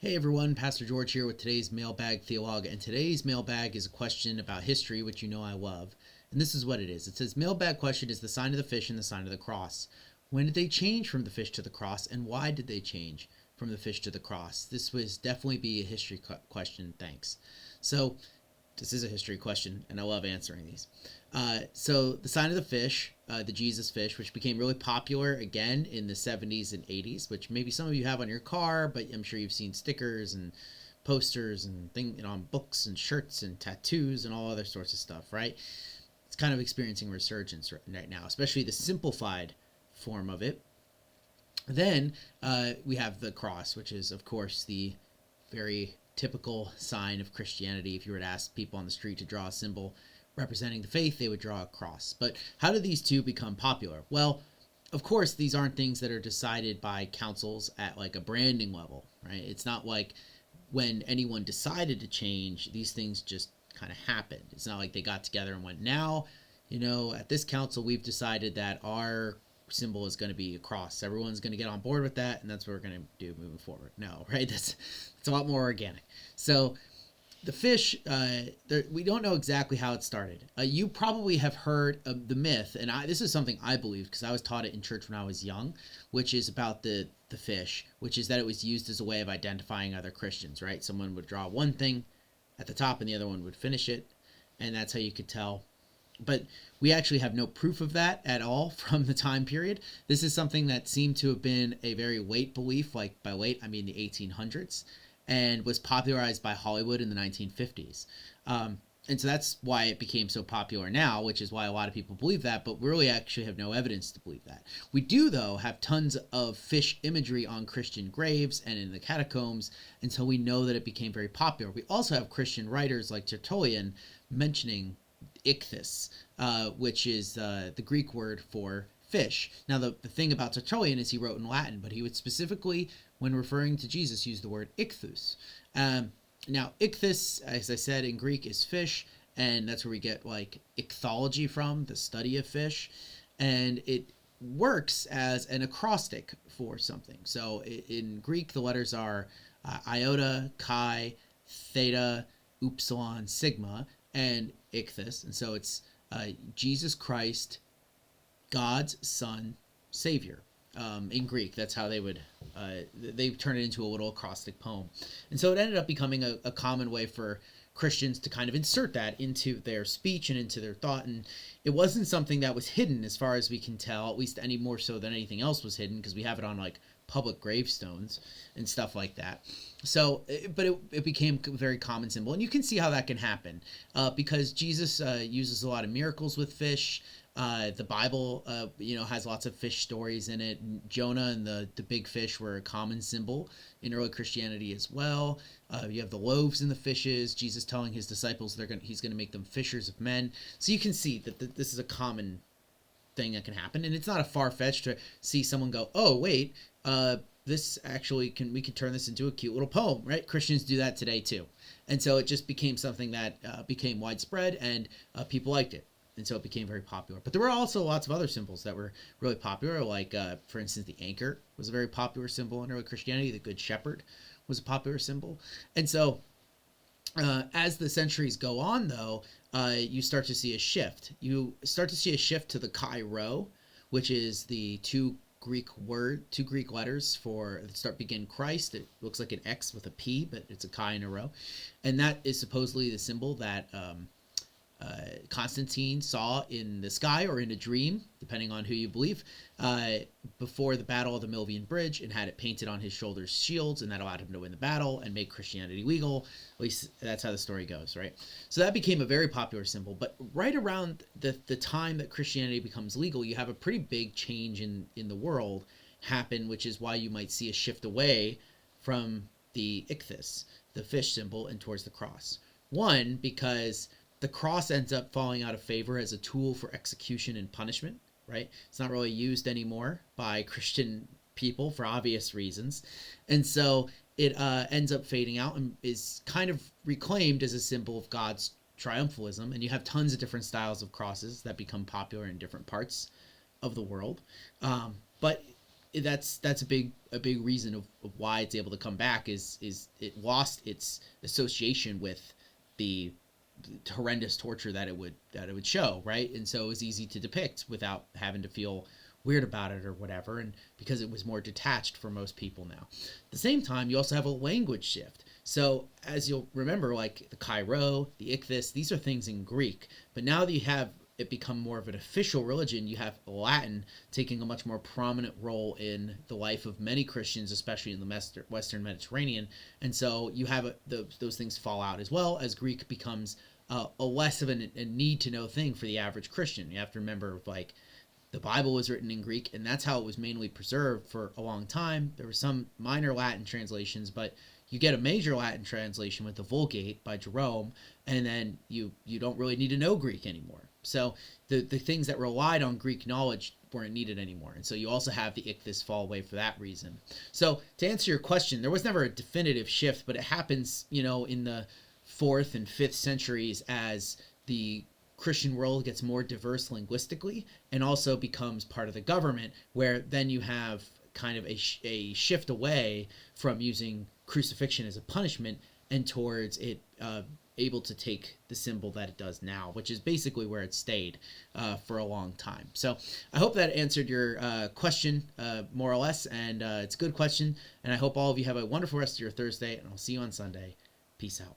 Hey everyone, Pastor George here with today's Mailbag Theolog, and today's mailbag is a question about history, which you know I love. And this is what it is. It says, mailbag question is the sign of the fish and the sign of the cross. When did they change from the fish to the cross, and why did they change from the fish to the cross? This was definitely be a history question, thanks. So, this is a history question, and I love answering these. So the sign of the fish, the Jesus fish, which became really popular again in the 70s and 80s, which maybe some of you have on your car, but I'm sure you've seen stickers and posters and things on books and shirts and tattoos and all other sorts of stuff, right? It's kind of experiencing resurgence right now, especially the simplified form of it. Then we have the cross, which is, of course, the very typical sign of Christianity. If you were to ask people on the street to draw a symbol representing the faith, they would draw a cross. But how did these two become popular? Well, of course, these aren't things that are decided by councils at like a branding level, right? It's not like when anyone decided to change, these things just kind of happened. It's not like they got together and went, now, at this council, we've decided that our symbol is going to be a cross. Everyone's going to get on board with that, and that's what we're going to do moving forward. No, right? It's a lot more organic. So the fish, we don't know exactly how it started. You probably have heard of the myth, and this is something I believe because I was taught it in church when I was young, which is about the fish, which is that it was used as a way of identifying other Christians, right? Someone would draw one thing at the top and the other one would finish it, and that's how you could tell. But we actually have no proof of that at all from the time period. This is something that seemed to have been a very late belief, like by late, I mean the 1800s, and was popularized by Hollywood in the 1950s. And so that's why it became so popular now, which is why a lot of people believe that, but we really actually have no evidence to believe that. We do, though, have tons of fish imagery on Christian graves and in the catacombs, and so we know that it became very popular. We also have Christian writers like Tertullian mentioning ichthys, which is the Greek word for fish. Now, the thing about Tertullian is he wrote in Latin, but he would specifically, when referring to Jesus, use the word ichthus. Now, ichthys, as I said, in Greek is fish, and that's where we get like ichthyology from, the study of fish, and it works as an acrostic for something. So in Greek, the letters are iota, chi, theta, upsilon, sigma, and ichthys, and so it's Jesus Christ, God's Son, Savior. In Greek, that's how they would they turn it into a little acrostic poem, and so it ended up becoming a common way for Christians to kind of insert that into their speech and into their thought, and it wasn't something that was hidden as far as we can tell, at least any more so than anything else was hidden, because we have it on like public gravestones and stuff like that. So, but it became a very common symbol, and you can see how that can happen because Jesus uses a lot of miracles with fish. The Bible, has lots of fish stories in it. Jonah and the big fish were a common symbol in early Christianity as well. You have the loaves and the fishes. Jesus telling his disciples he's going to make them fishers of men. So you can see that this is a common thing that can happen, and it's not a far-fetched to see someone go, oh wait, this actually we can turn this into a cute little poem, right? Christians do that today too, and so it just became something that became widespread, and people liked it. And so it became very popular. But there were also lots of other symbols that were really popular, like, for instance, the anchor was a very popular symbol in early Christianity. The Good Shepherd was a popular symbol. And so as the centuries go on, though, you start to see a shift. You start to see a shift to the chi rho, which is the two Greek letters for begin Christ. It looks like an X with a P, but it's a chi and a rho. And that is supposedly the symbol that Constantine saw in the sky or in a dream, depending on who you believe, before the Battle of the Milvian Bridge, and had it painted on his shoulders shields, and that allowed him to win the battle and make Christianity legal. At least that's how the story goes, right? So that became a very popular symbol. But right around the time that Christianity becomes legal, you have a pretty big change in the world happen, which is why you might see a shift away from the ichthys, the fish symbol, and towards the cross. One, because the cross ends up falling out of favor as a tool for execution and punishment, right? It's not really used anymore by Christian people for obvious reasons. And so it ends up fading out and is kind of reclaimed as a symbol of God's triumphalism. And you have tons of different styles of crosses that become popular in different parts of the world. But that's a big reason of why it's able to come back is it lost its association with the horrendous torture that it would show, right? And so it was easy to depict without having to feel weird about it or whatever, and because it was more detached for most people now. At the same time, you also have a language shift. So as you'll remember, like the Cairo, the Ichthys, these are things in Greek, but now that you have it become more of an official religion, you have Latin taking a much more prominent role in the life of many Christians, especially in the Western Mediterranean. And so you have those things fall out, as well as Greek becomes a less of a need to know thing for the average Christian. You have to remember, like, the Bible was written in Greek, and that's how it was mainly preserved for a long time. There were some minor Latin translations, but you get a major Latin translation with the Vulgate by Jerome, and then you don't really need to know Greek anymore. So the things that relied on Greek knowledge weren't needed anymore. And so you also have the Ichthys fall away for that reason. So to answer your question, there was never a definitive shift, but it happens, in the 4th and 5th centuries as the Christian world gets more diverse linguistically and also becomes part of the government, where then you have kind of a shift away from using crucifixion as a punishment and towards it able to take the symbol that it does now, which is basically where it stayed for a long time. So I hope that answered your question more or less, and it's a good question, and I hope all of you have a wonderful rest of your Thursday, and I'll see you on Sunday. Peace out.